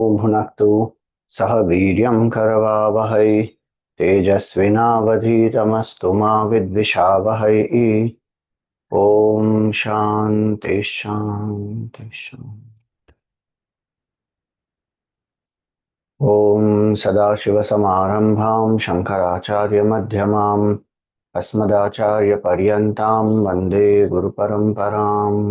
भुनक्तु सह वीर्यं करवावहै तेजस्विनावधीतमस्तु मा विद्विषावहै। ॐ शान्ति शान्ति शान्ति। ॐ सदाशिवसमारम्भां शङ्कराचार्यमध्यमाम् अस्मदाचार्यपर्यन्तां वन्दे गुरुपरम्पराम्।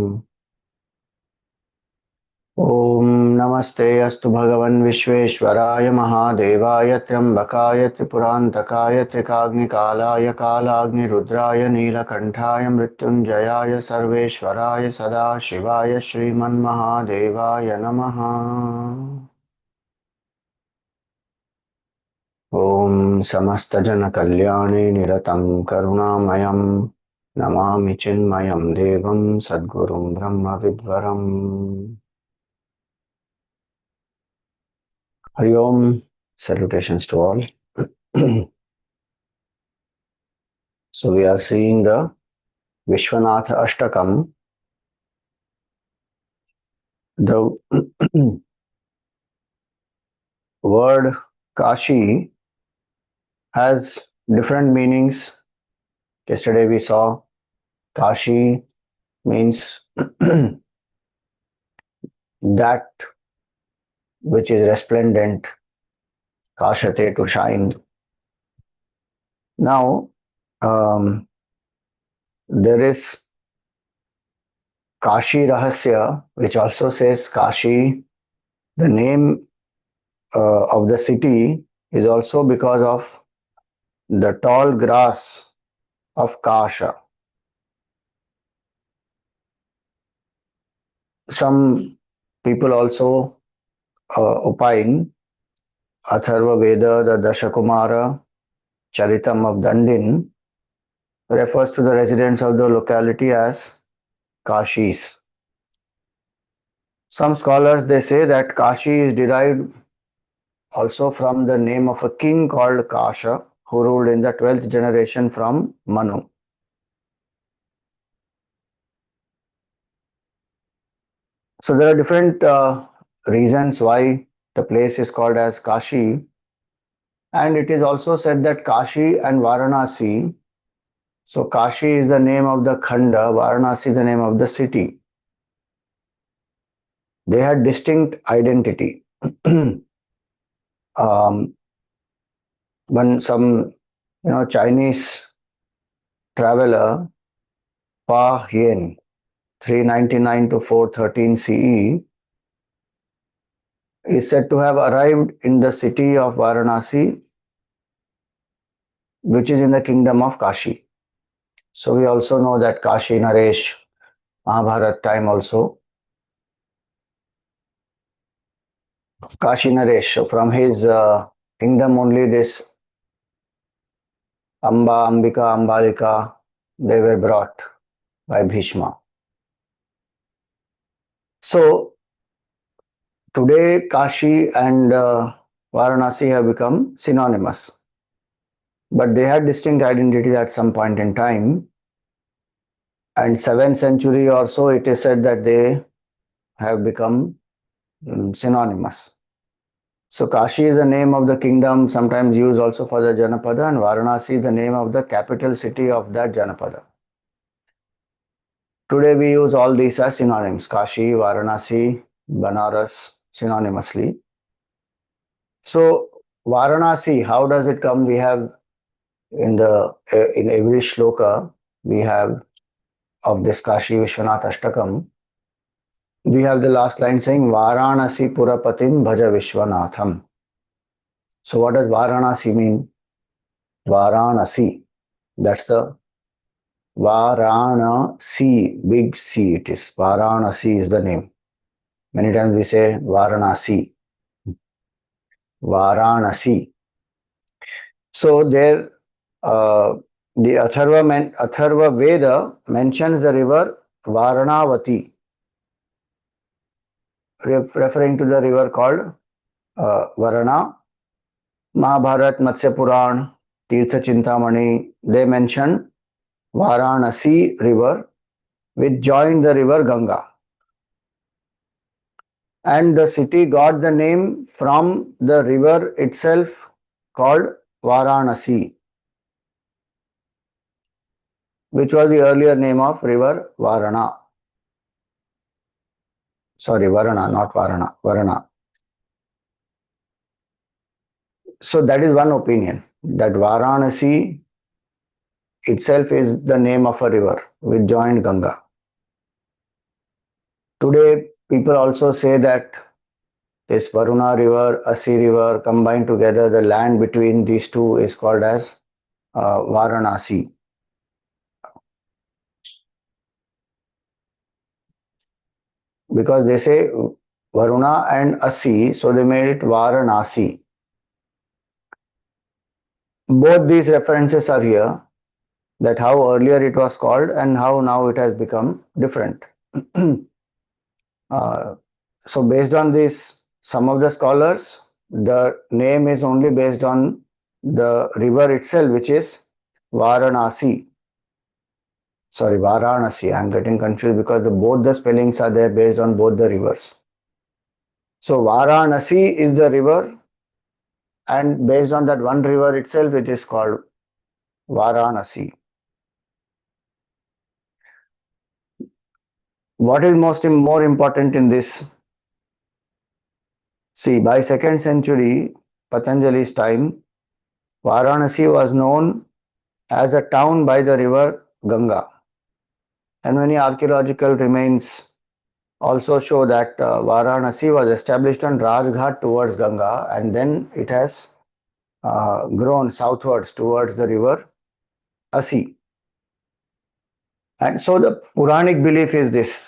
ॐ नमस्ते अस्तु भगवन् विश्वेश्वराय महादेवाय त्र्यम्बकाय त्रिपुरान्तकाय त्रिकाग्निकालाय कालाग्निरुद्राय नीलकण्ठाय मृत्युञ्जयाय सर्वेश्वराय सदाशिवाय श्रीमन्महादेवाय नमः। ॐ समस्तजनकल्याणे निरतं करुणामयं नमामि चिन्मयं देवं सद्गुरुं ब्रह्मविद्वरम्। Hari Om, salutations to all. So we are seeing the Vishwanatha Ashtakam. The word Kashi has different meanings. Yesterday we saw Kashi means that which is resplendent, Kashate, to shine. Now, there is Kashi Rahasya, which also says Kashi. The name of the city is also because of the tall grass of Kasha. Some people also opine Atharva Veda, the Dashakumara Charitam of Dandin, refers to the residents of the locality as Kashis. Some scholars, they say that Kashi is derived also from the name of a king called Kasha, who ruled in the 12th generation from Manu. So there are different reasons why the place is called as Kashi, and it is also said that Kashi and Varanasi, so Kashi is the name of the Khanda, Varanasi the name of the city. They had distinct identity. When some Chinese traveler Pa Hien, 399 to 413 CE, is said to have arrived in the city of Varanasi, which is in the kingdom of Kashi. So we also know that Kashi Naresh, Mahabharat time also. Kashi Naresh, from his kingdom only this Amba, Ambika, Ambalika, they were brought by Bhishma. So today Kashi and Varanasi have become synonymous. But they had distinct identity at some point in time. And 7th century or so, it is said that they have become synonymous. So Kashi is the name of the kingdom, sometimes used also for the Janapada, and Varanasi is the name of the capital city of that Janapada. Today we use all these as synonyms: Kashi, Varanasi, Banaras, synonymously. So Varanasi, how does it come? We have in every shloka we have of this Kashi Vishwanatha Ashtakam, we have the last line saying Varanasi Purapatim Bhaja Vishwanatham. So what does Varanasi mean? Varanasi, that's the Varanasi, big C it is. Varanasi is the name. Many times we say Varanasi. Varanasi. So there the Atharva Veda mentions the river Varanavati, referring to the river called Varana. Mahabharat, Matsya Puran, Tirtha Chintamani, they mention Varanasi river, which joined the river Ganga. And the city got the name from the river itself called Varanasi, which was the earlier name of river Varana. Sorry, Varana, not Varana, Varana. So that is one opinion, that Varanasi itself is the name of a river which joined Ganga. Today, people also say that this Varuna river, Asi river combined together, the land between these two is called as Varanasi. Because they say Varuna and Asi, so they made it Varanasi. Both these references are here, that how earlier it was called and how now it has become different. uh, so based on this, some of the scholars, the name is only based on the river itself, which is Varanasi. Sorry, Varanasi. I'm getting confused because both the spellings are there based on both the rivers. So Varanasi is the river, and based on that one river itself, it is called Varanasi. What is more important in this? See, by 2nd century Patanjali's time, Varanasi was known as a town by the river Ganga, and many archaeological remains also show that Varanasi was established on Rajghat towards Ganga, and then it has grown southwards towards the river Asi. And so the Puranic belief is this.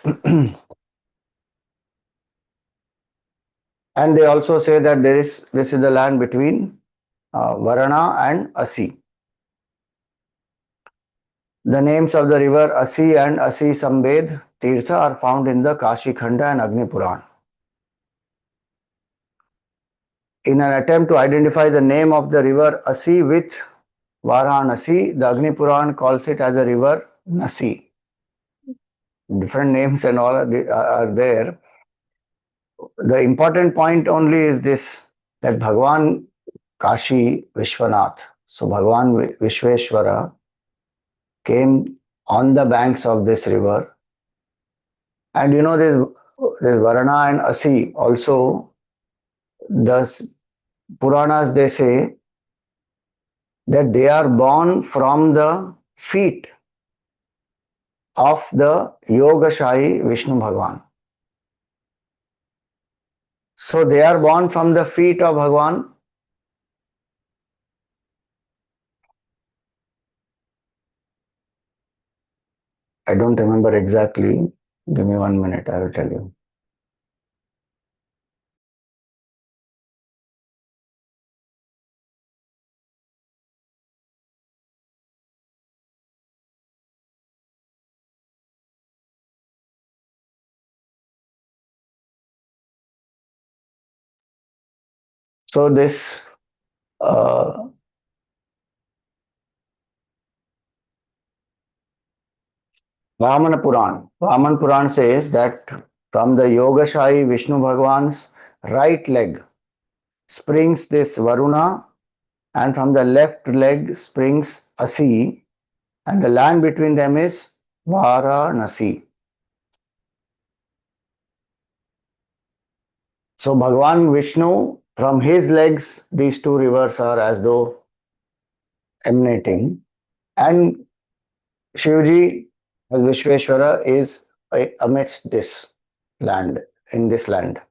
And they also say that this is the land between Varana and Asi. The names of the river Asi and Asi Sambed Tirtha are found in the Kashi Khanda and Agni Puran. In an attempt to identify the name of the river Asi with Varanasi, the Agni Puran calls it as a river Nasi. Different names and all are there. The important point only is this, that Bhagwan Kashi Vishwanath, so Bhagwan Vishweshwara came on the banks of this river. And you know, this Varana and Asi also, the Puranas, they say that they are born from the feet of the Yogashahi Vishnu Bhagwan. So they are born from the feet of Bhagwan. I don't remember exactly. Give me 1 minute, I will tell you. So this Vaman Puran says that from the Yogashahi Vishnu Bhagwan's right leg springs this Varuna, and from the left leg springs Asi, and the land between them is Varanasi. So Bhagwan Vishnu, from his legs, these two rivers are as though emanating, and Shivji as Vishweshwara is amidst this land, in this land.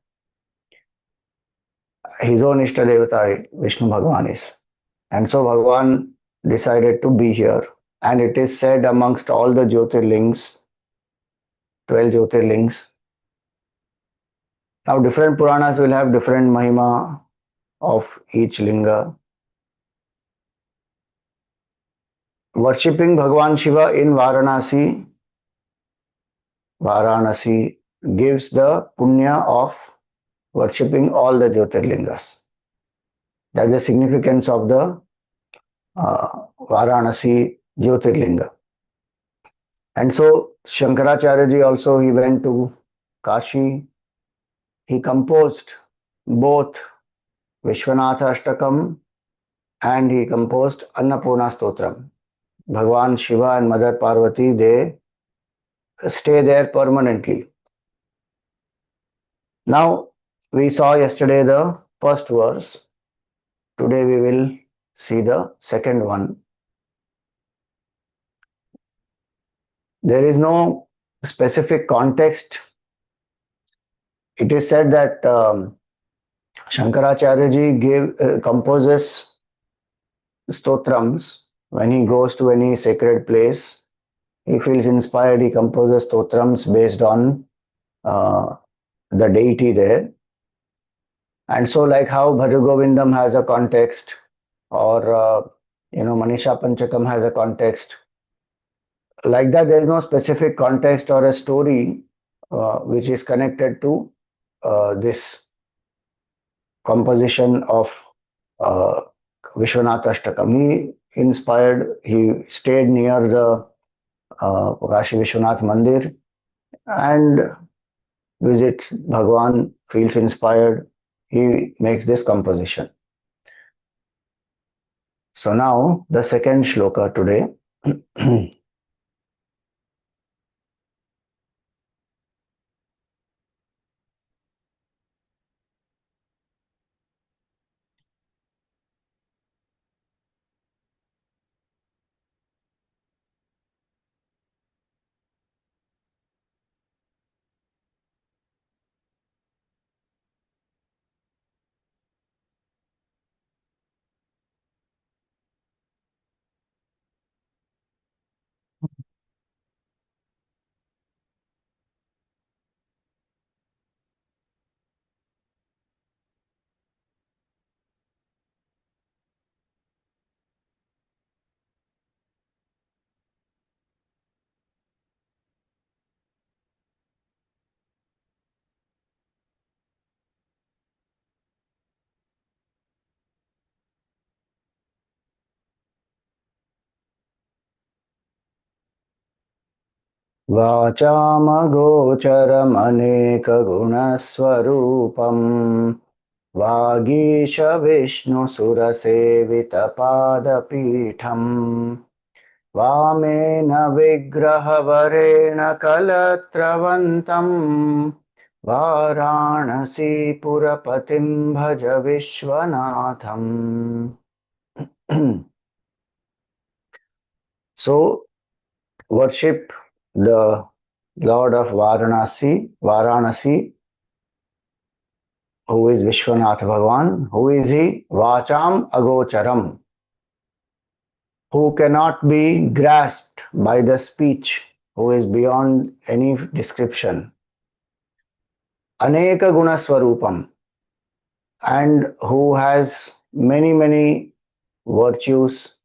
His own Ishta Devata, Vishnu Bhagwan is. And so Bhagwan decided to be here. And it is said amongst all the Jyotirlings, 12 Jyotirlings. Now different Puranas will have different Mahima of each Linga. Worshipping Bhagwan Shiva in Varanasi gives the punya of worshipping all the Jyotirlingas. That is the significance of the Varanasi Jyotirlinga. And so Shankaracharya ji also, he went to Kashi. he composed both Vishwanatha Ashtakam and he composed Annapurna Stotram. Bhagwan Shiva and Mother Parvati, they stay there permanently. Now, we saw yesterday the first verse. Today we will see the second one. There is no specific context. It is said that Shankaracharya ji composes stotrams when he goes to any sacred place. He feels inspired, he composes stotrams based on the deity there. And so, like how Bhajagovindam has a context, or Manisha Panchakam has a context, like that, there is no specific context or a story which is connected to this composition of uh, Vishwanath Ashtakam. He stayed near the Kashi Vishwanath Mandir and visits Bhagwan, feels inspired, he makes this composition. So now the second shloka today. वाचामगोचरमनेकगुणस्वरूपम् वागीशविष्णुसुरसेवितपादपीठम् वामेन विग्रहवरेण कलत्रवन्तम् वाराणसीपुरपतिं भज विश्वनाथम्. So, worship the Lord of Varanasi, who is Vishwanath Bhagwan. Who is he? Vacham Agocharam, who cannot be grasped by the speech, who is beyond any description. Aneka Guna Swarupam, and who has many virtues,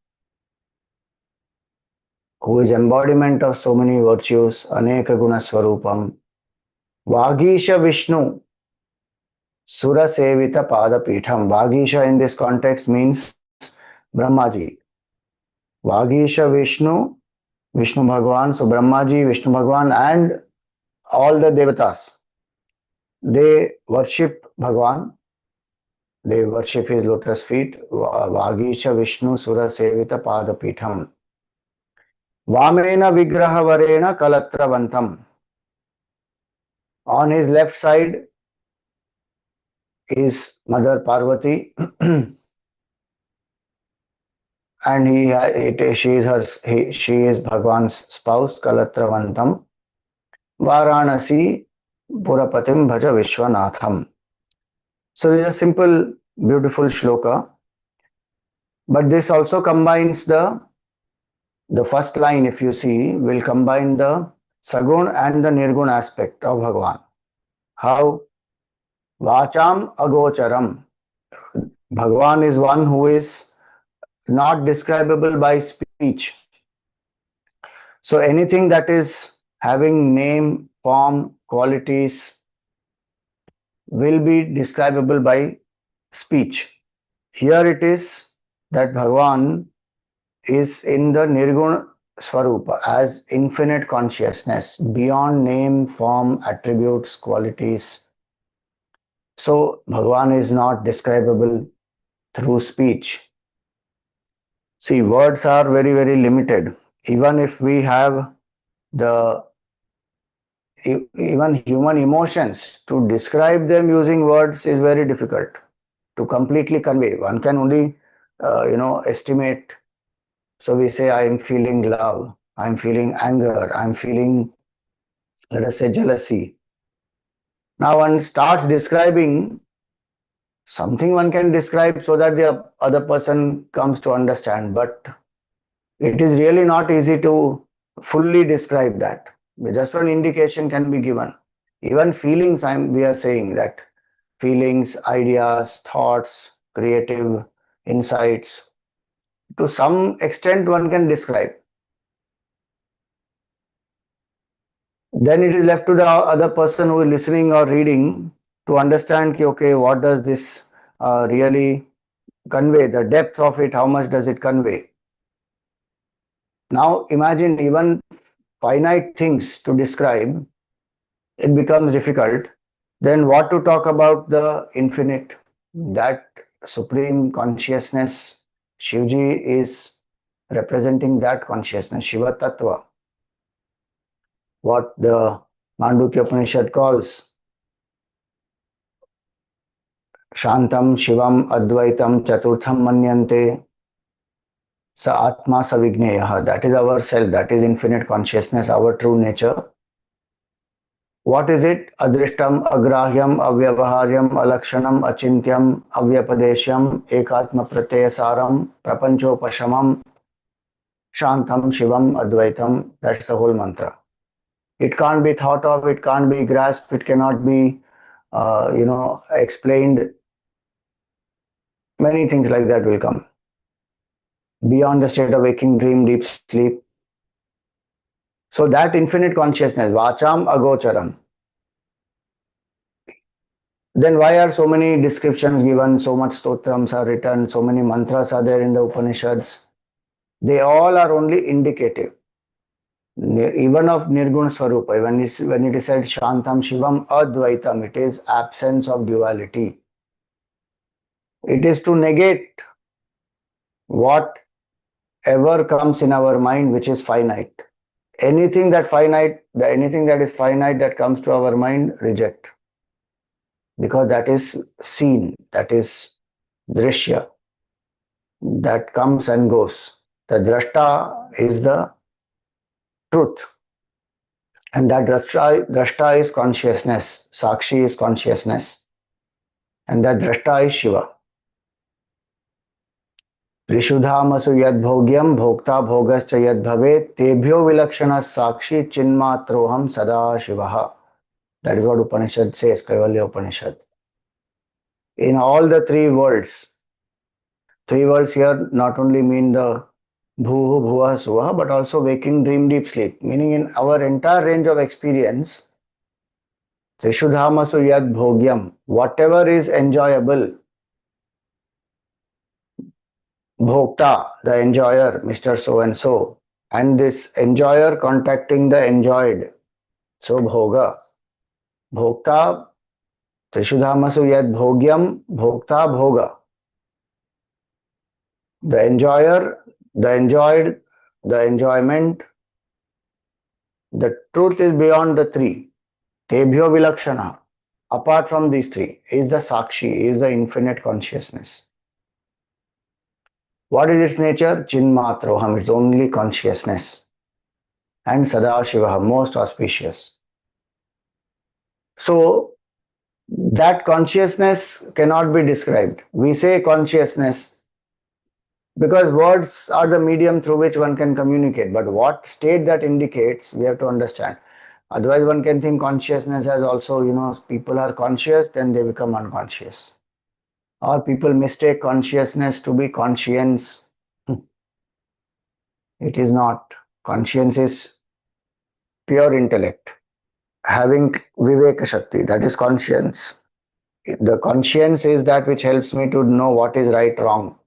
who is embodiment of so many virtues. Aneka Guna Swarupam. Vagisha Vishnu Sura Sevita Pada Pitham. Vagisha in this context means Brahmaji. Vagisha Vishnu Bhagwan. So Brahmaji, Vishnu Bhagwan, and all the devatas, they worship Bhagwan. They worship his lotus feet. Vagisha Vishnu Sura Sevita Pada Pitham. Vamena Vigraha Varena Kalatravantam. On his left side is Mother Parvati. And she is Bhagwan's spouse, Kalatravantam. Varanasi Purapatim Bhaja Vishwanatham. So this is a simple, beautiful shloka, but this also combines the first line, if you see, will combine the Sagun and the Nirgun aspect of Bhagwan. How? Vacham Agocharam. Bhagwan is one who is not describable by speech. So anything that is having name, form, qualities will be describable by speech. Here it is that Bhagwan is in the Nirguna Swarupa as infinite consciousness, beyond name, form, attributes, qualities. So Bhagwan is not describable through speech. See, words are very, very limited. Even if we have the even human emotions, to describe them using words is very difficult to completely convey. One can only, estimate. So we say, I am feeling love, I'm feeling anger, I'm feeling, let us say, jealousy. Now one starts describing something, one can describe so that the other person comes to understand, but it is really not easy to fully describe that. Just one indication can be given. Even feelings, we are saying that feelings, ideas, thoughts, creative insights, to some extent one can describe. Then it is left to the other person who is listening or reading to understand, okay, what does this really convey, the depth of it, how much does it convey. Now imagine even finite things to describe, it becomes difficult. Then what to talk about the infinite, that supreme consciousness. Shivji is representing that consciousness, Shiva Tattva, what the Mandukya Upanishad calls Shantam Shivam Advaitam Chaturtham Manyante Sa Atma Savigneya. That is our self, that is infinite consciousness, our true nature. What is it? Adrishtam, agrahyam, avyavaharyam, alakshanam, achintyam, avyapadeshyam, ekatma pratyasaram, prapanchopashamam, shantam, shivam, advaitam. That's the whole mantra. It can't be thought of, it can't be grasped, it cannot be, explained. Many things like that will come. Beyond the state of waking, dream, deep sleep. So that infinite consciousness, vacham agocharam. Then why are so many descriptions given, so much stotrams are written, so many mantras are there in the Upanishads? They all are only indicative. Even of Nirguna Swarupa, when it is said Shantam Shivam Advaitam, it is absence of duality. It is to negate whatever comes in our mind which is finite. Anything that is finite that comes to our mind, reject. Because that is seen, that is drishya, that comes and goes. The drashta is the truth. And that drashta is consciousness, sakshi is consciousness. And that drashta is Shiva. Rishudhamasu yad bhogyam bhokta bhogascha yad bhave tebhyo vilakshana sakshi chinmatroham sada shivaha. That is what Upanishad says, Kaivalya Upanishad. In all the three worlds here not only mean the bhuhu, bhuva, suvaha, but also waking, dream, deep sleep. Meaning in our entire range of experience, Trishudhamasu yad bhogyam, whatever is enjoyable, bhokta, the enjoyer, Mr. So and so, and this enjoyer contacting the enjoyed, so bhoga. Bhokta, Trishudhamasu yad bhogyam, bhokta, bhoga. The enjoyer, the enjoyed, the enjoyment, the truth is beyond the three. Tebhyo vilakshana. Apart from these three, is the Sakshi, is the infinite consciousness. What is its nature? Chinmatroham, it's only consciousness. And Sadashiva, most auspicious. So, that consciousness cannot be described. We say consciousness because words are the medium through which one can communicate. But what state that indicates, we have to understand. Otherwise, one can think consciousness as also, people are conscious, then they become unconscious. Or people mistake consciousness to be conscience. It is not. Conscience is pure intellect. Having Viveka Shakti, that is conscience. The conscience is that which helps me to know what is right, wrong.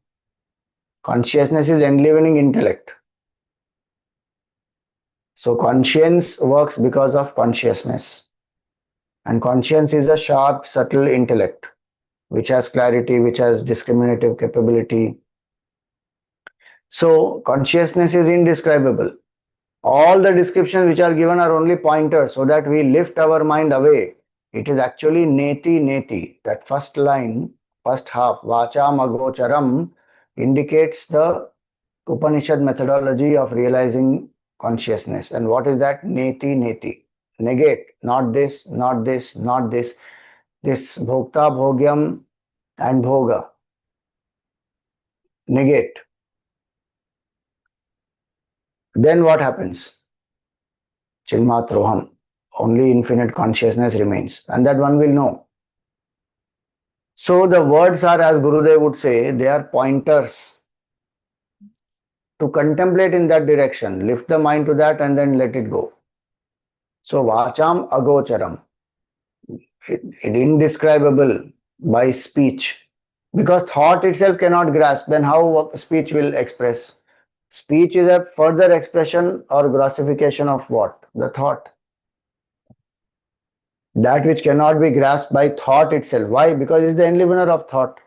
Consciousness is enlivening intellect. So conscience works because of consciousness. And conscience is a sharp, subtle intellect which has clarity, which has discriminative capability. So consciousness is indescribable. All the descriptions which are given are only pointers so that we lift our mind away. It is actually neti neti. That first line, first half, vacham agocharam, indicates the Upanishad methodology of realizing consciousness. And what is that? Neti neti. Negate, not this, not this, not this. This bhokta, bhogyam, and bhoga. Negate. Then what happens? Chinmatroham. Only infinite consciousness remains. And that one will know. So the words are, as Gurudev would say, they are pointers to contemplate in that direction. Lift the mind to that and then let it go. So vacham agocharam. It indescribable by speech. Because thought itself cannot grasp, then how speech will express? Speech is a further expression or grossification of what? The thought. That which cannot be grasped by thought itself. Why? Because it is the enlivener of thought.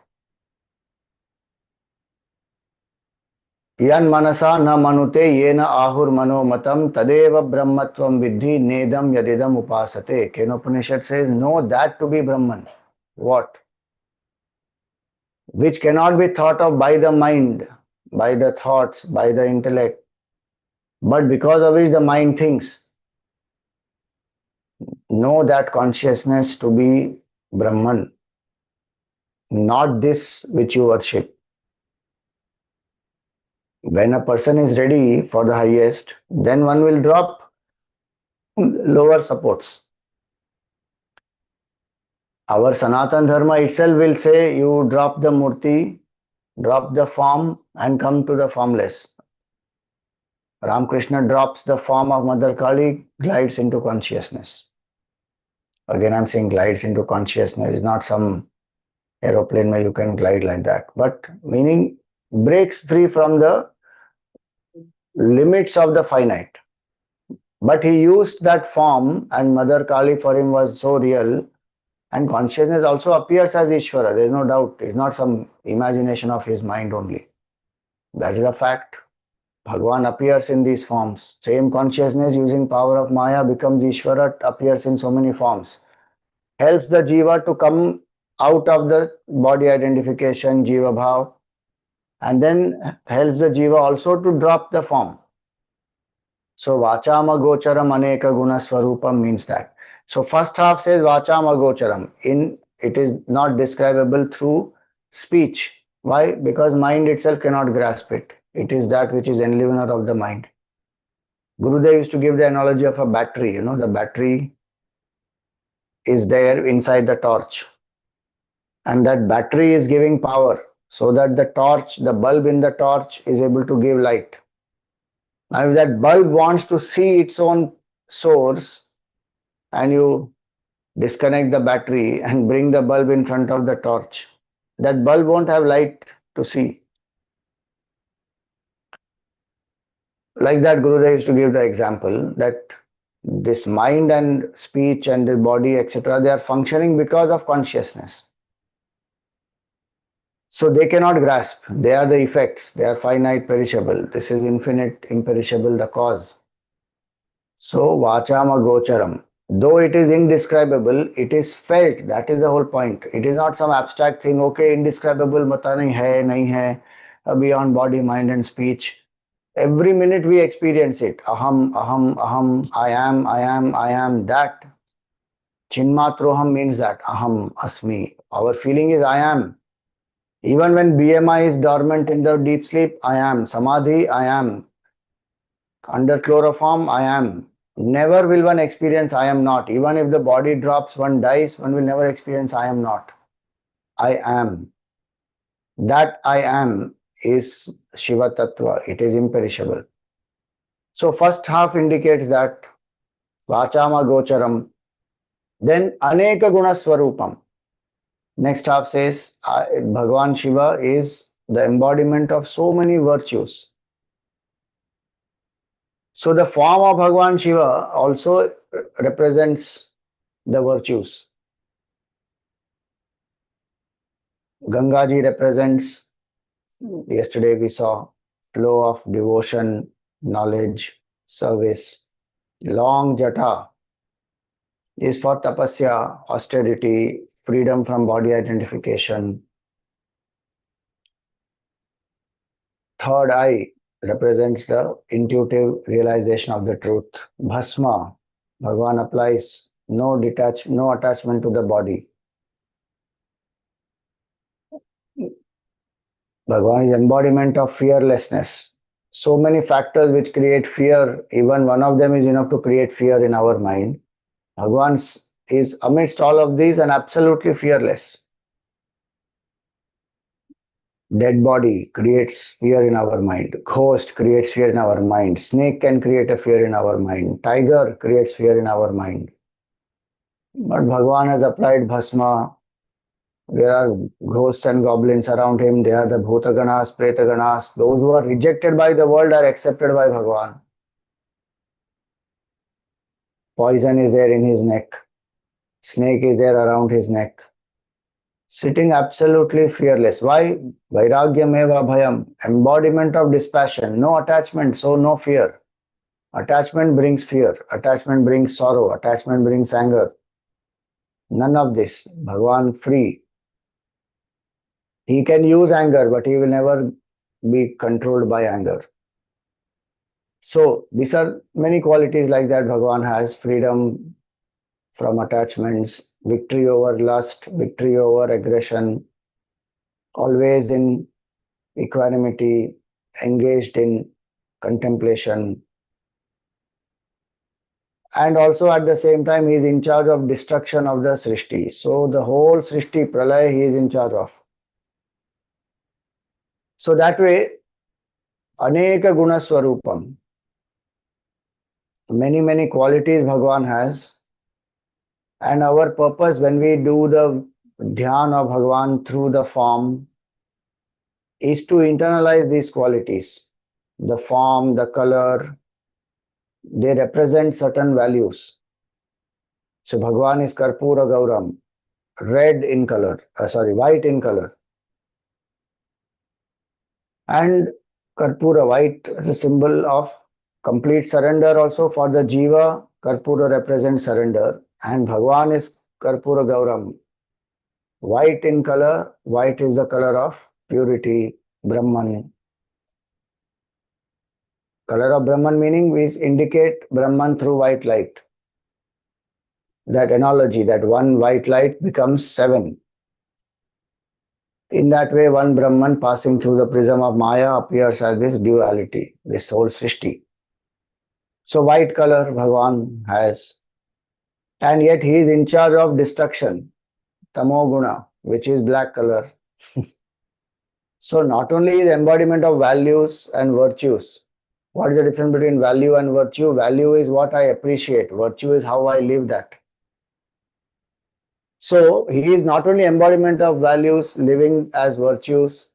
Yan manasa na manute yena ahur manomatam tadeva brahmatvam vidhi nedam yadidam upasate. Kenopanishad says, know that to be Brahman. What? Which cannot be thought of by the mind, by the thoughts, by the intellect, but because of which the mind thinks. Know that consciousness to be Brahman, not this which you worship. When a person is ready for the highest, then one will drop lower supports. Our Sanatan Dharma itself will say you drop the murti, drop the form and come to the formless. Ramakrishna drops the form of Mother Kali, glides into consciousness. Again, I'm saying glides into consciousness. It's not some aeroplane where you can glide like that, but meaning breaks free from the limits of the finite. But he used that form, and Mother Kali for him was so real, and consciousness also appears as Ishvara. There is no doubt. It's not some imagination of his mind only. That is a fact. Bhagwan appears in these forms. Same consciousness using power of Maya becomes Ishvara, appears in so many forms. Helps the Jiva to come out of the body identification, Jiva Bhav, and then helps the Jiva also to drop the form. So Vachama Gocharam Aneka Guna Swarupam means that. So first half says Vachama Gocharam. In it is not describable through speech. Why? Because mind itself cannot grasp it. It is that which is enlivener of the mind. Gurudev used to give the analogy of a battery. You know, the battery is there inside the torch. And that battery is giving power so that the torch, the bulb in the torch is able to give light. Now, if that bulb wants to see its own source and you disconnect the battery and bring the bulb in front of the torch, that bulb won't have light to see. Like that, Gurudev used to give the example that this mind and speech and the body, etc., they are functioning because of consciousness. So they cannot grasp. They are the effects. They are finite, perishable. This is infinite, imperishable, the cause. So vachama gocharam. Though it is indescribable, it is felt. That is the whole point. It is not some abstract thing. Okay, indescribable, mata nahi hai, nahi hai, beyond body, mind, and speech. Every minute we experience it. Aham, aham, aham. I am, I am, I am. That. Chinmatroham means that. Aham, asmi. Our feeling is I am. Even when BMI is dormant in the deep sleep, I am. Samadhi, I am. Under chloroform, I am. Never will one experience I am not. Even if the body drops, one dies, one will never experience I am not. I am. That I am is Shiva Tattva. It is imperishable. So first half indicates that Vachama Gocharam. Then Aneka Guna Swarupam. Next half says Bhagavan Shiva is the embodiment of so many virtues. So the form of Bhagavan Shiva also represents the virtues. Gangaji represents, yesterday we saw, flow of devotion, knowledge, service. Long jata is for tapasya, austerity, freedom from body identification. Third eye represents the intuitive realization of the truth. Bhasma, Bhagavan applies no attachment to the body. Bhagavan is embodiment of fearlessness. So many factors which create fear, even one of them is enough to create fear in our mind. Bhagavan is amidst all of these and absolutely fearless. Dead body creates fear in our mind. Ghost creates fear in our mind. Snake can create a fear in our mind. Tiger creates fear in our mind. But Bhagavan has applied Bhasma. There are ghosts and goblins around him. They are the Bhutaganas, Pretaganas. Those who are rejected by the world are accepted by Bhagavan. Poison is there in his neck. Snake is there around his neck. Sitting absolutely fearless. Why? Vairagyameva bhayam. Embodiment of dispassion. No attachment, so no fear. Attachment brings fear. Attachment brings sorrow. Attachment brings anger. None of this. Bhagavan free. He can use anger, but he will never be controlled by anger. So these are many qualities like that Bhagavan has. Freedom from attachments, victory over lust, victory over aggression, always in equanimity, engaged in contemplation. And also at the same time, he is in charge of destruction of the Srishti. So the whole Srishti, Pralaya, he is in charge of. So that way, Aneka Guna Swarupam. Many qualities Bhagavan has. And our purpose when we do the Dhyan of Bhagavan through the form is to internalize these qualities. The form, the color, they represent certain values. So Bhagavan is Karpura Gauram, red in color, white in color. And Karpura, white is a symbol of complete surrender also for the Jiva. Karpura represents surrender. And Bhagavan is Karpura Gauram. White in color, white is the color of purity, Brahman. Color of Brahman meaning we indicate Brahman through white light. That analogy, that one white light becomes seven. In that way, one Brahman passing through the prism of Maya appears as this duality, this whole Srishti. So white color Bhagavan has. And yet he is in charge of destruction, Tamoguna, which is black color. So not only the embodiment of values and virtues. What is the difference between value and virtue? Value is what I appreciate. Virtue is how I live that. So he is not only embodiment of values, living as virtues,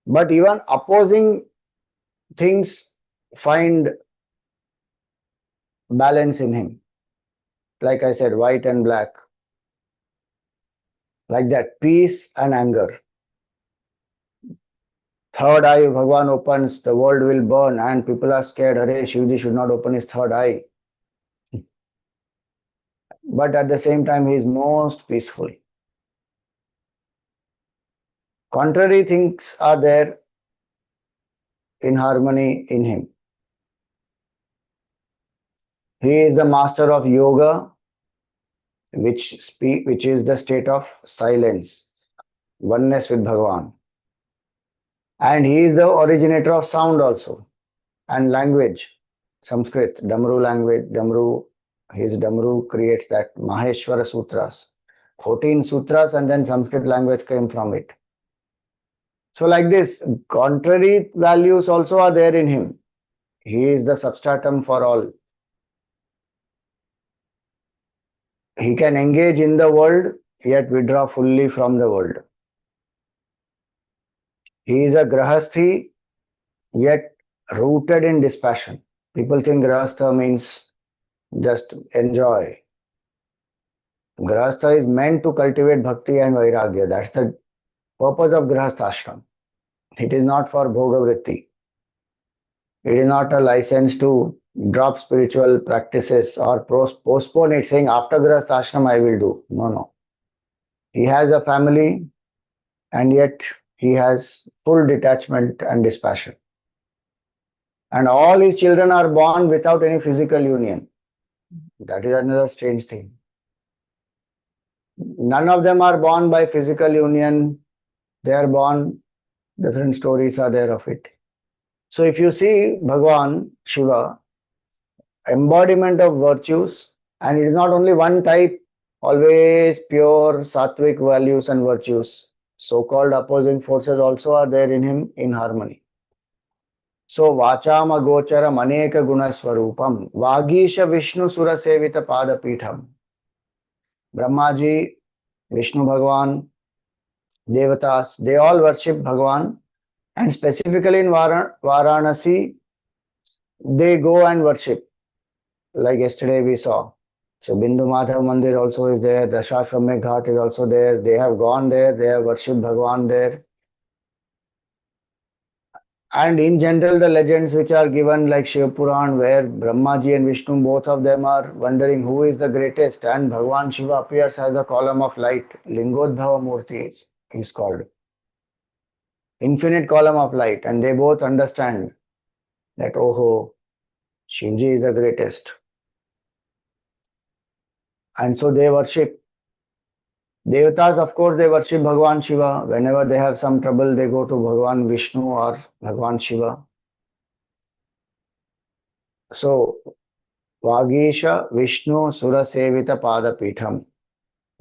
but even opposing things find balance in him. Like I said, white and black. Like that, peace and anger. Third eye, Bhagavan opens, the world will burn, and people are scared. Hare, Shivji should not open his third eye. But at the same time, he is most peaceful. Contrary things are there in harmony in him. He is the master of yoga, which is the state of silence, oneness with Bhagavan. And he is the originator of sound also, and language. Sanskrit, Damru language, his Damru creates that Maheshwara Sutras. 14 sutras and then Sanskrit language came from it. So like this, contrary values also are there in him. He is the substratum for all. He can engage in the world, yet withdraw fully from the world. He is a Grahasthi, yet rooted in dispassion. People think Grahastha means just enjoy. Grahastha is meant to cultivate bhakti and vairagya. That's the purpose of Grahastha ashram. It is not for bhoga vritti. It is not a license to drop spiritual practices or postpone it, saying after Grahastha ashram I will do. No, no. He has a family and yet he has full detachment and dispassion. And all his children are born without any physical union. That is another strange thing. None of them are born by physical union. They are born, different stories are there of it. So if you see Bhagwan, Shiva, embodiment of virtues, and it is not only one type, always pure sattvic values and virtues. So-called opposing forces also are there in him in harmony. So Vachama Gocharam Aneka Guna Swarupam Vagisha Vishnu Sura Sevita Padapitham. Brahmaji, Vishnu Bhagwan, Devatas, they all worship Bhagwan, and specifically in Varanasi, they go and worship. Like yesterday we saw. So Bindu Madhav Mandir also is there, the Shashwamekh Ghat is also there. They have gone there, they have worshipped Bhagwan there. And in general, the legends which are given, like Shiva Puran, where Brahmaji and Vishnu, both of them are wondering who is the greatest, and Bhagwan Shiva appears as a column of light. Lingodbhava Murti is called. Infinite column of light, and they both understand that, oh, Shivji is the greatest. And so they worship. Devatas, of course, they worship Bhagwan Shiva. Whenever they have some trouble, they go to Bhagwan Vishnu or Bhagwan Shiva. So, Vagisha Vishnu Sura Sevita Padapitham.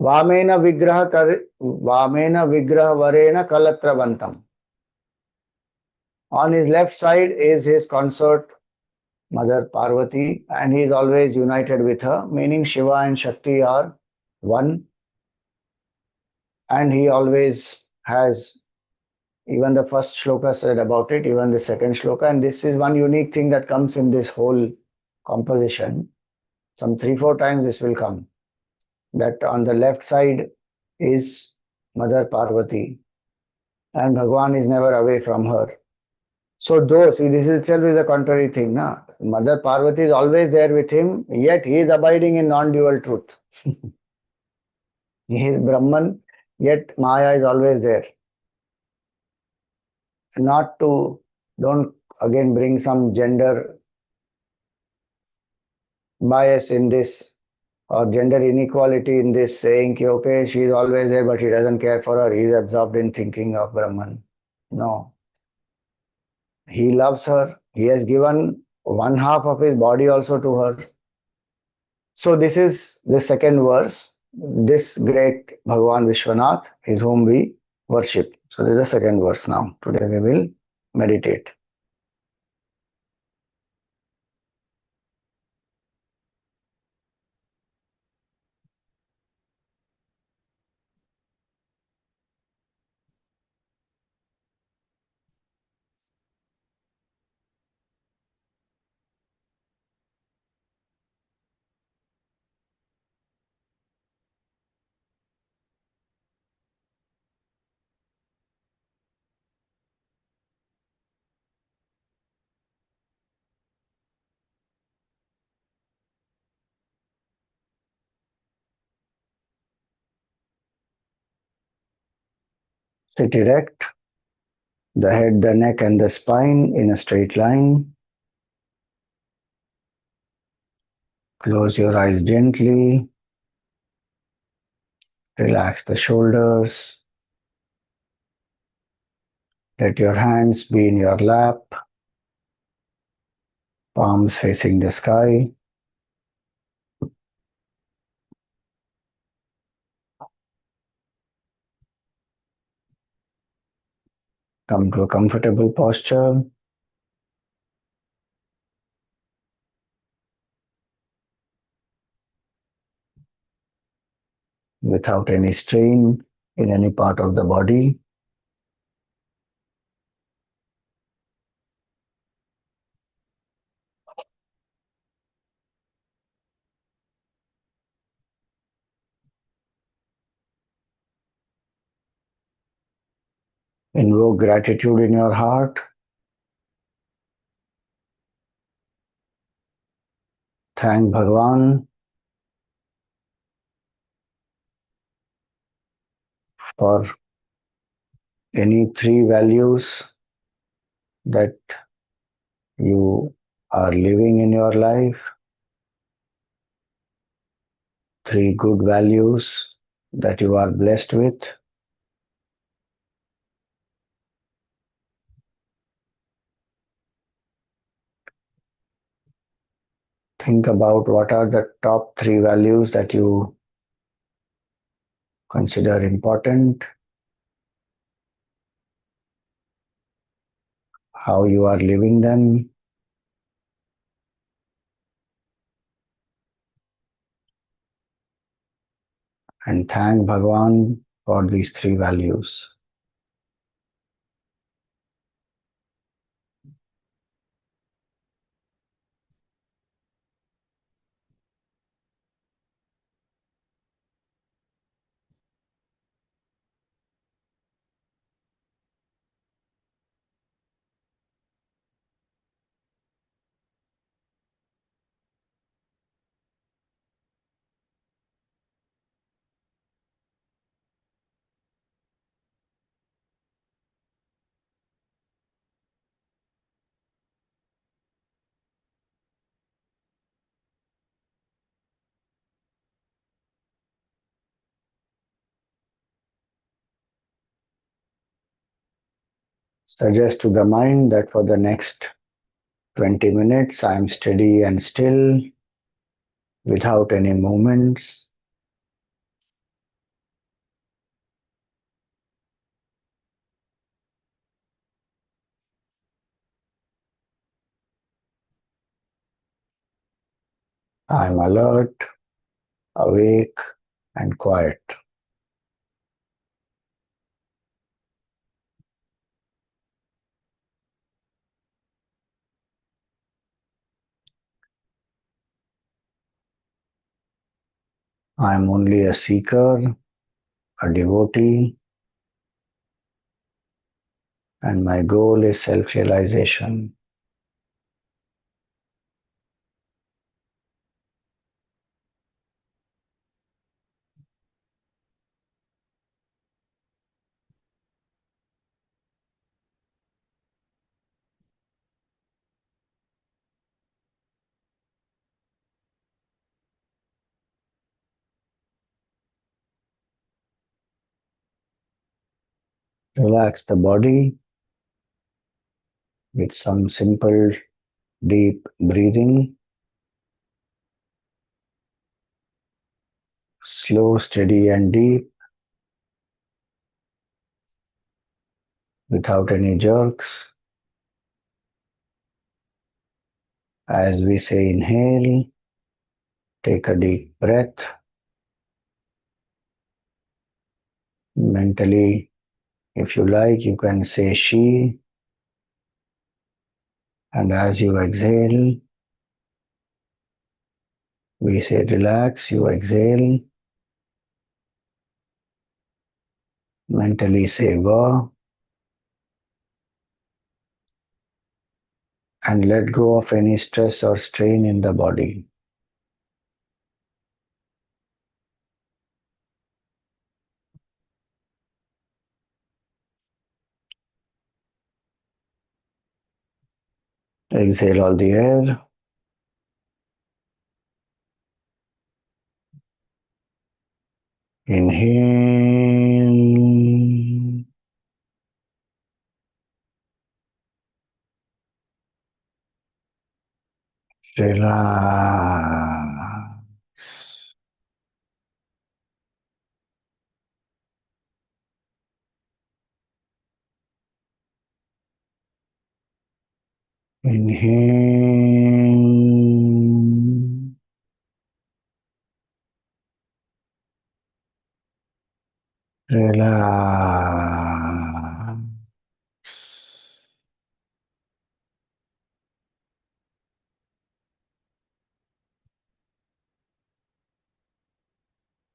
Vamena Vigraha Varena Kalatravantam. On his left side is his consort, Mother Parvati, and he is always united with her, meaning Shiva and Shakti are one, and he always has, even the first shloka said about it, even the second shloka, and this is one unique thing that comes in this whole composition. Some 3-4 times this will come, that on the left side is Mother Parvati, and Bhagwan is never away from her. So though, see, this itself is a contrary thing, na? Mother Parvati is always there with him, yet he is abiding in non-dual truth. He is Brahman, yet Maya is always there. Not to, don't again bring some gender bias in this or gender inequality in this, saying, okay, she is always there, but he doesn't care for her, he is absorbed in thinking of Brahman. No. He loves her, he has given one half of his body also to her. So this is the second verse. This great Bhagavan Vishwanath is whom we worship. So this is the second verse now. Today we will meditate. Sit erect, the head, the neck and the spine in a straight line. Close your eyes gently. Relax the shoulders. Let your hands be in your lap, palms facing the sky. Come to a comfortable posture. Without any strain in any part of the body. Invoke gratitude in your heart. Thank Bhagwan for any three values that you are living in your life, three good values that you are blessed with. Think about what are the top three values that you consider important, how you are living them, and thank Bhagwan for these three values. Suggest to the mind that for the next 20 minutes I am steady and still without any movements. I am alert, awake, and quiet. I am only a seeker, a devotee, and my goal is self realization. Relax the body with some simple deep breathing, slow, steady, and deep without any jerks. As we say, inhale, take a deep breath. Mentally, if you like, you can say she, and as you exhale, we say relax, you exhale. Mentally say va, and let go of any stress or strain in the body. Exhale all the air. Inhale. Relax. Inhale. Relax.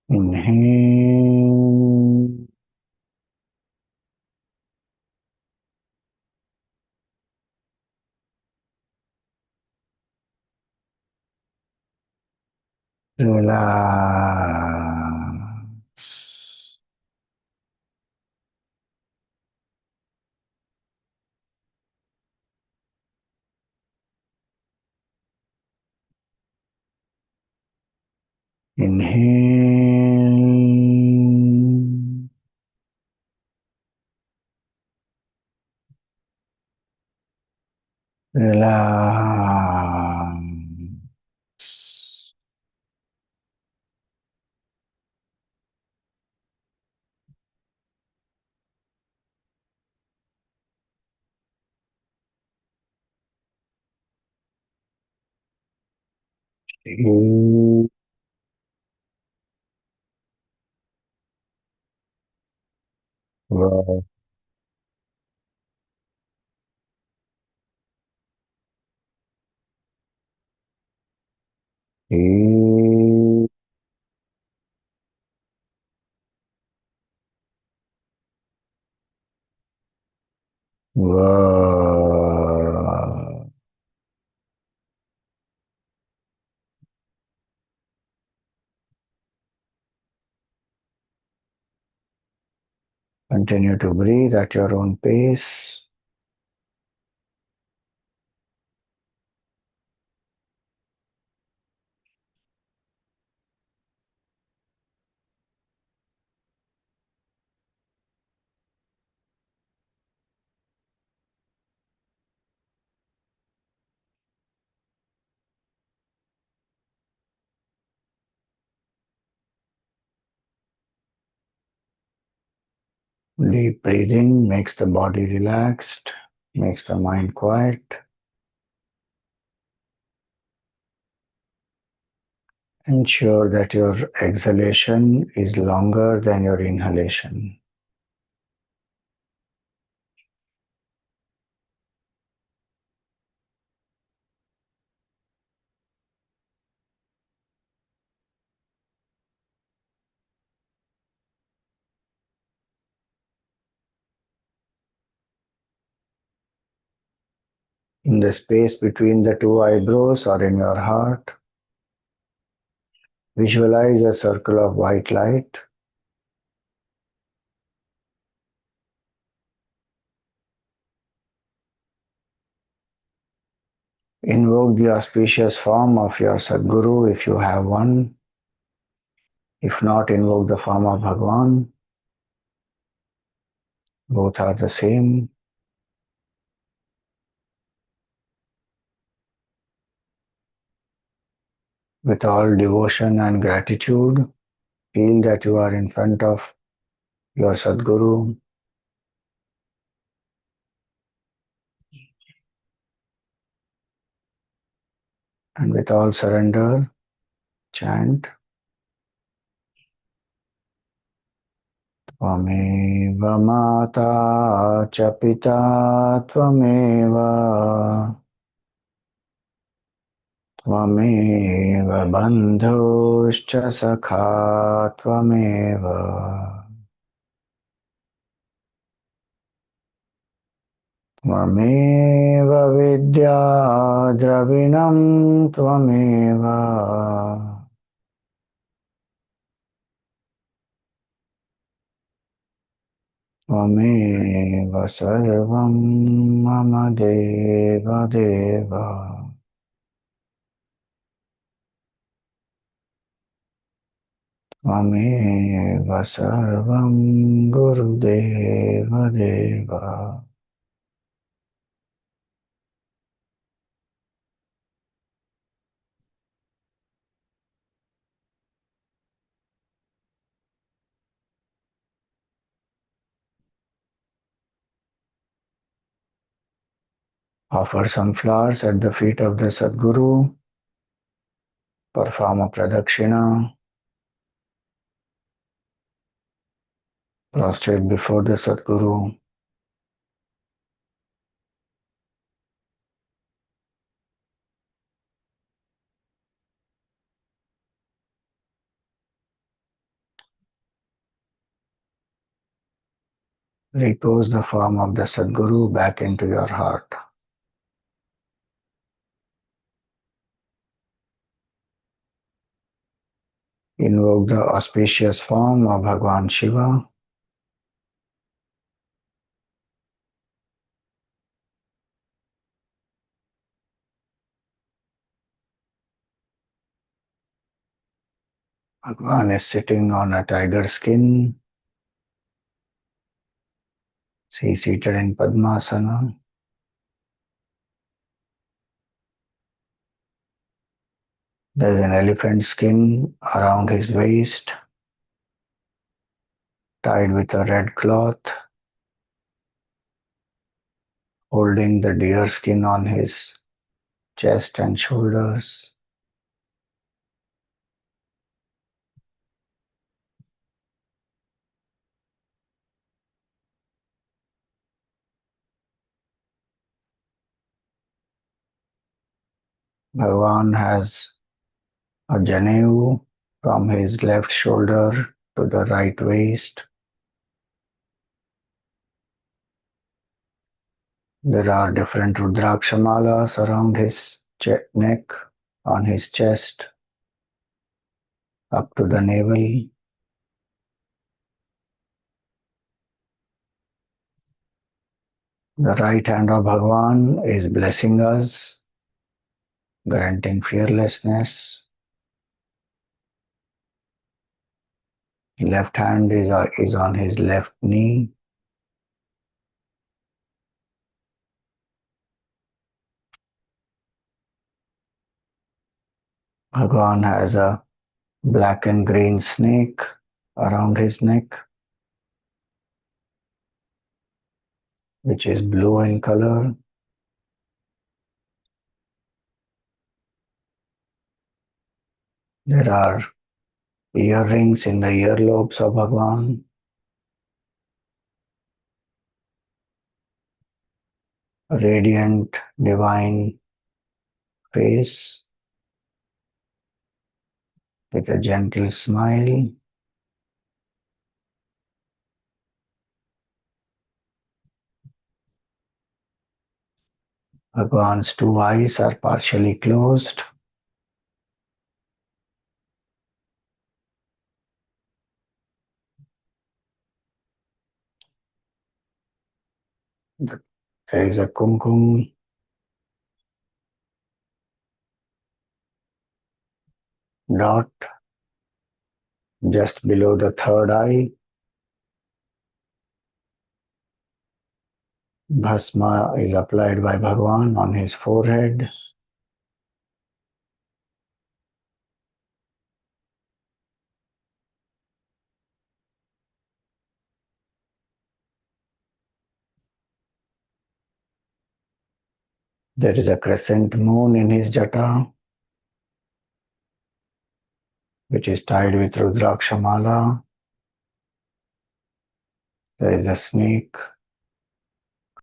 Inhale. Relax. Inhale. Relax. Deep breath in. Continue to breathe at your own pace. Deep breathing makes the body relaxed, makes the mind quiet. Ensure that your exhalation is longer than your inhalation. In the space between the two eyebrows or in your heart, visualize a circle of white light. Invoke the auspicious form of your Sadguru if you have one. If not, invoke the form of Bhagwan. Both are the same. With all devotion and gratitude, feel that you are in front of your Sadguru. And with all surrender, chant Tvameva Mata Cha Pita Tvameva Tvameva Bandhuscha Sakha Tvameva Tvameva Vidya Dravinam Tvameva Tvameva Sarvam Mama Deva Deva Tvameva Sarvam Gurudeva Deva. Offer some flowers at the feet of the Sadguru. Perform a pradakshina. Prostrate before the Sadguru. Repose the form of the Sadguru back into your heart. Invoke the auspicious form of Bhagwan Shiva. Bhagwan is sitting on a tiger skin. He is seated in Padmasana. There is an elephant skin around his waist, tied with a red cloth, holding the deer skin on his chest and shoulders. Bhagwan has a janevu from his left shoulder to the right waist. There are different Rudraksha malas around his neck, on his chest, up to the navel. The right hand of Bhagwan is blessing us, granting fearlessness. Left hand is on his left knee. Bhagwan has a black and green snake around his neck, which is blue in color. There are earrings in the earlobes of Bhagwan. A radiant, divine face with a gentle smile. Bhagwan's two eyes are partially closed. There is a kumkum dot just below the third eye. Bhasma is applied by Bhagwan on his forehead. There is a crescent moon in his jata, which is tied with Rudraksha mala. There is a snake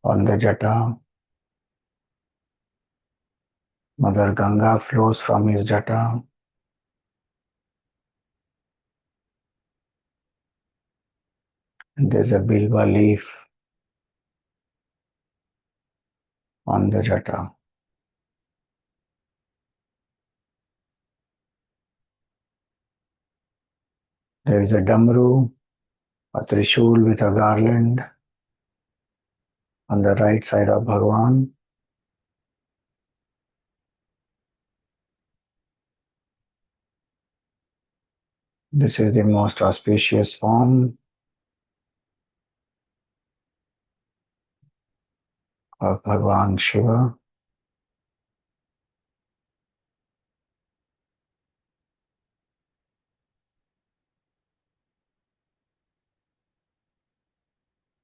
on the jata. Mother Ganga flows from his jata. And there is a bilva leaf on the jata. There is a damru, a trishul with a garland on the right side of Bhagwan. This is the most auspicious form of Bhagwan Shiva.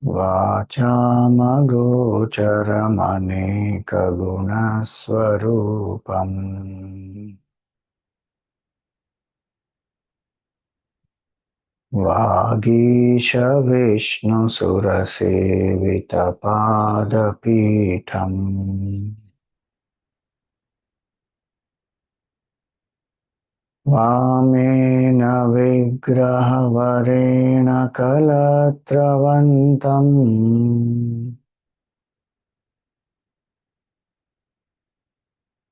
Vachamagocharamaneकागुणस्वरूपम् वागीशविष्णुसुरसेवितपादपीठम् वामेन विग्रहवरेण कलत्रवन्तम्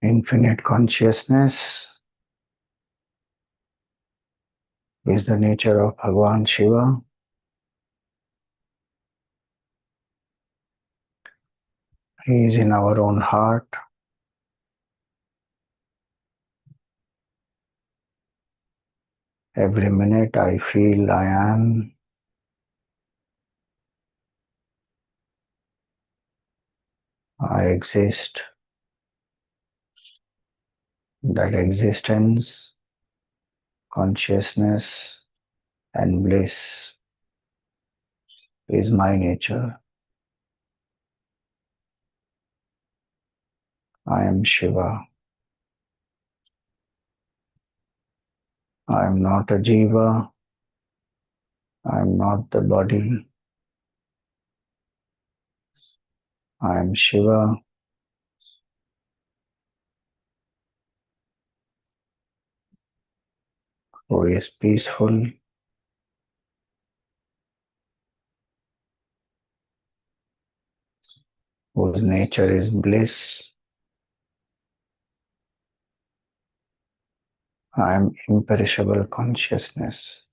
Infinite consciousness is the nature of Bhagavan Shiva. He is in our own heart. Every minute I feel I am. I exist. That existence, consciousness, and bliss is my nature. I am Shiva. I am not a Jiva. I am not the body. I am Shiva, who is peaceful, whose nature is bliss. I am imperishable consciousness,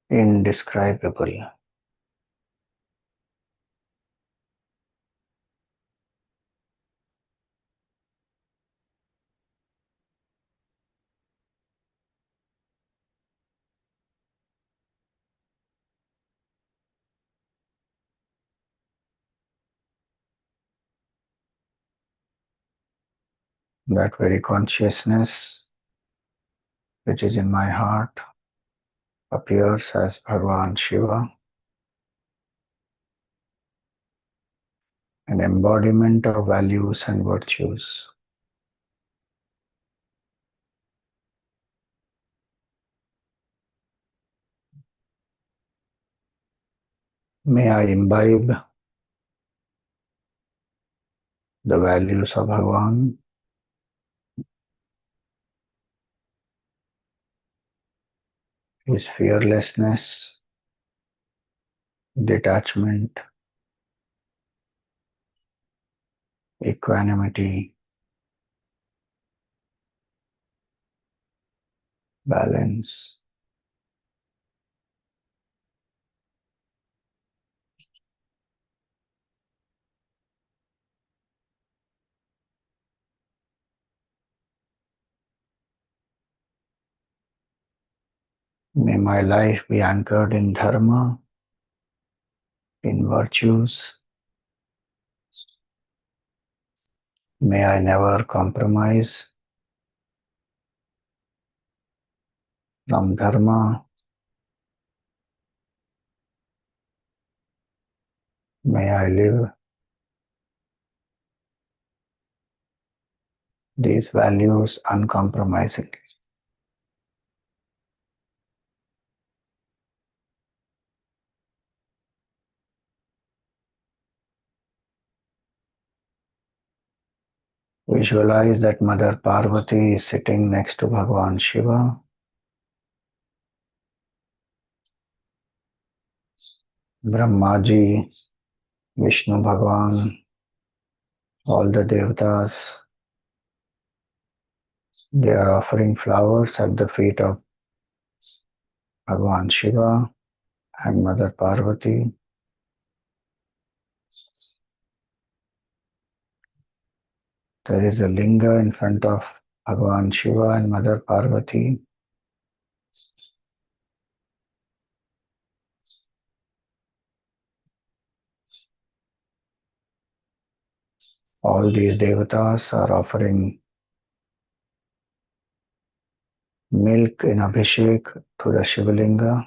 indescribable. That very consciousness which is in my heart appears as Bhagavan Shiva, an embodiment of values and virtues. May I imbibe the values of Bhagavan, his fearlessness, detachment, equanimity, balance. May my life be anchored in dharma, in virtues. May I never compromise from dharma. May I live these values uncompromisingly. Visualize that Mother Parvati is sitting next to Bhagavan Shiva. Brahmaji, Vishnu Bhagavan, all the devatas, they are offering flowers at the feet of Bhagavan Shiva and Mother Parvati. There is a linga in front of Bhagavan Shiva and Mother Parvati. All these devatas are offering milk in Abhishek to the Shivalinga.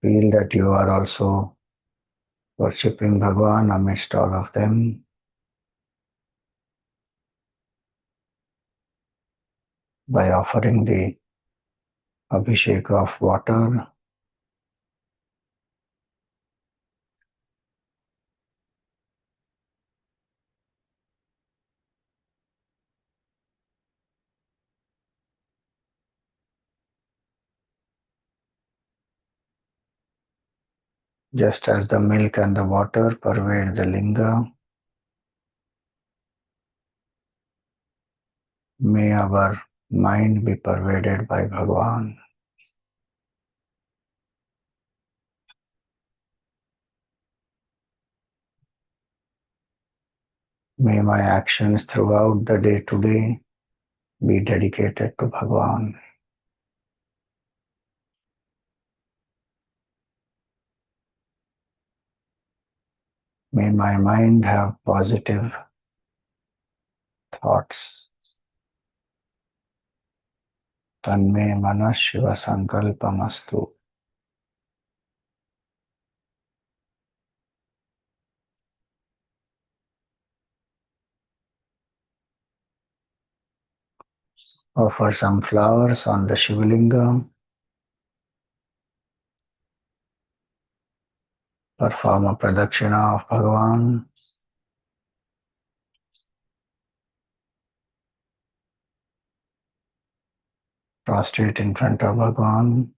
Feel that you are also worshipping Bhagavan amidst all of them. By offering the Abhishek of water, Just as the milk and the water pervade the linga, may our mind be pervaded by Bhagavan. May my actions throughout the day today be dedicated to Bhagavan. May my mind have positive thoughts. Tanme mana Shiva sankalpamastu. Offer some flowers on the Shivalinga. Perform a pradakshina of Bhagavan. Prostrate in front of Bhagavan.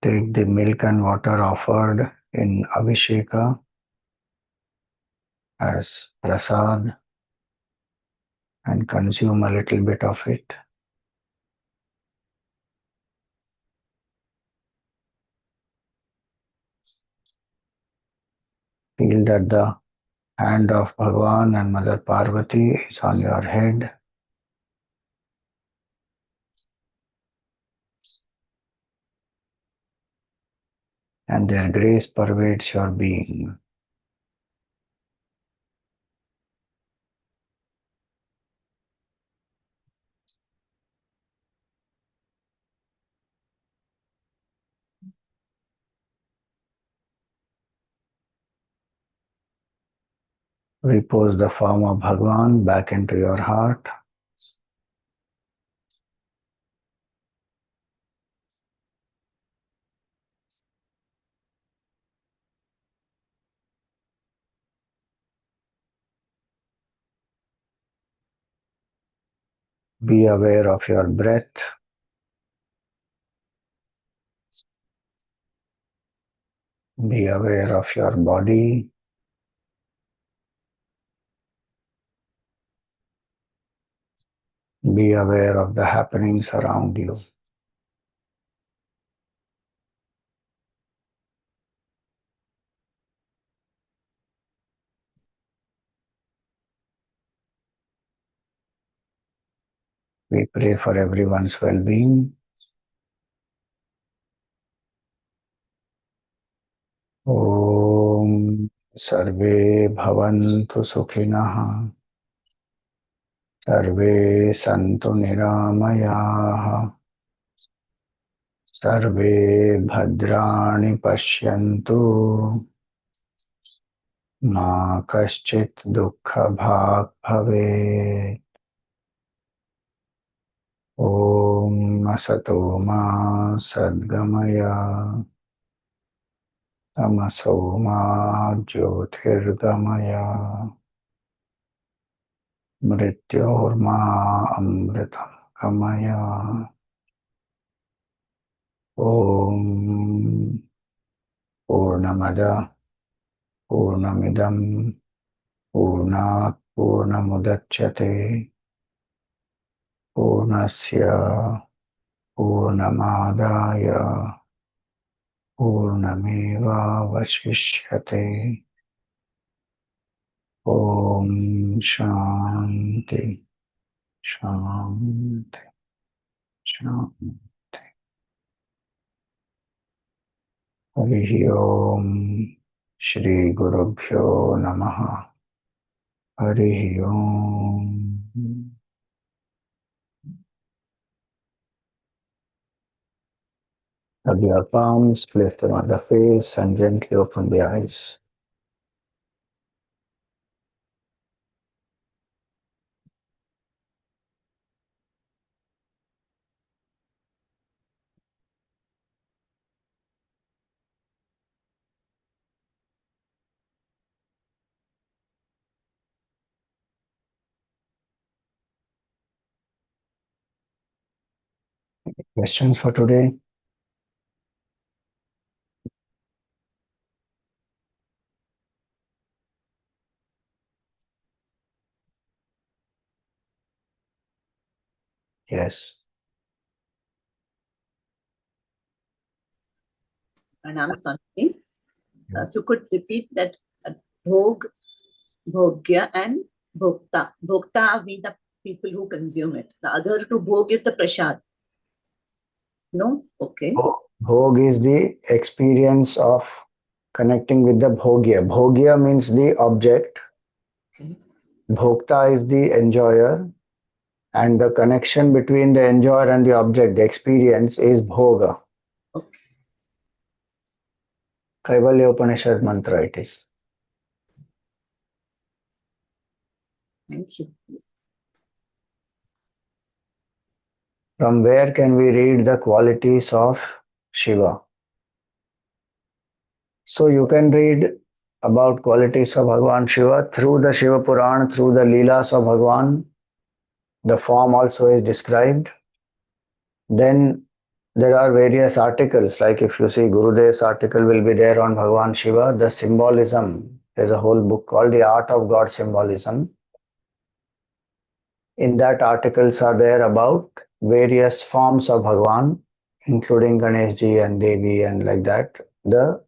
Take the milk and water offered in Abhisheka as prasad and consume a little bit of it. Feel that the hand of Bhagavan and Mother Parvati is on your head. And their grace pervades your being. Repose the form of Bhagavan back into your heart. Be aware of your breath. Be aware of your body. Be aware of the happenings around you. We pray for everyone's well-being. Om Sarve Bhavantu Sukhinah. Sarve Santu Niramayaha. Sarve Bhadrani Pashyantu. Ma Kaschit Dukkha Bhag Bhave. Om Asato Ma Sadgamaya. Tamaso Ma Jyotirgamaya. Mrityorma Amritam Kamaya. Om Purnamada Purnamidam Purnat Purnamudachyate Purnasya Purnamadaya Purnameva Vashishyate. Om Shanti Shanti Shanti. Harihi Om Shri Gurubhyo Namaha. Harihi Om. Rub your palms, place them on the face, and gently open the eyes. Questions for today? Yes. Pranam Swamiji. If you could repeat that bhog, bhogya and bhokta. Bhokta are we the people who consume it. The other two bhog is the prasad. No? Okay. Bhog is the experience of connecting with the bhogya. Bhogya means the object. Okay. Bhokta is the enjoyer. And the connection between the enjoyer and the object, the experience, is bhoga. Okay. Kaivalya Upanishad mantra it is. Thank you. From where can we read the qualities of Shiva? So you can read about qualities of Bhagavan Shiva through the Shiva Puran, through the Leelas of Bhagavan. The form also is described. Then there are various articles, like if you see Gurudev's article will be there on Bhagavan Shiva, the symbolism. There's a whole book called The Art of God Symbolism. In that articles are there about various forms of Bhagavan, including Ganeshji and Devi and like that. The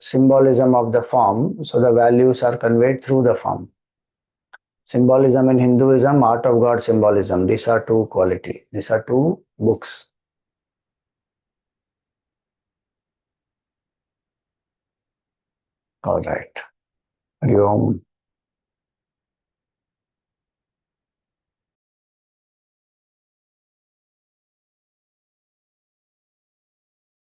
symbolism of the form, so the values are conveyed through the form. Symbolism in Hinduism, art of God symbolism. These are two quality. These are two books. All right. Hari Om.